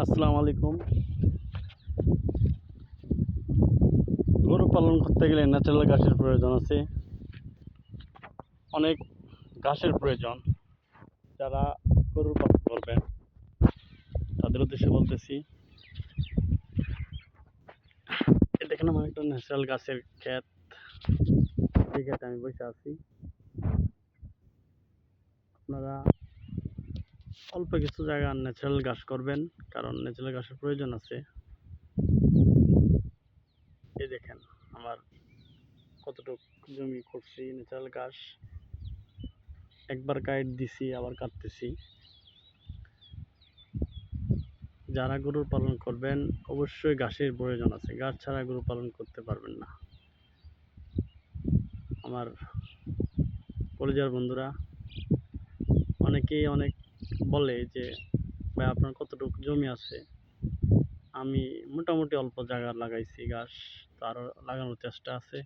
আসসালামু আলাইকুম। গরু পালন করতে গেলে ন্যাচারাল ঘাসের প্রয়োজন আছে। অনেক ঘাসের প্রয়োজন। যারা গরু পালন করবেন তাদের উদ্দেশ্যে বলতেছি, এই দেখেন আমার একটা ন্যাচারাল গাছের ক্ষেত। এই ক্ষেতে আমি বসে আছি। আপনারা অল্প কিছু জায়গা ন্যাচারাল ঘাস করবেন, কারণ ন্যাচারাল ঘাসের প্রয়োজন আছে। এই দেখেন আমার কতটুক জমি করছি ন্যাচারাল ঘাস। একবার কাইট দিছি, আবার কাটতেছি। যারা গরু পালন করবেন অবশ্যই ঘাসের প্রয়োজন আছে। ঘাস ছাড়া গরু পালন করতে পারবেন না। আমার কলিজার বন্ধুরা, অনেকেই অনেক বলে যে ভাই আপনার কতটুকু জমি আছে। আমি মোটামুটি অল্প জায়গা লাগাইছি ঘাস, তো আরও লাগানোর চেষ্টা আছে।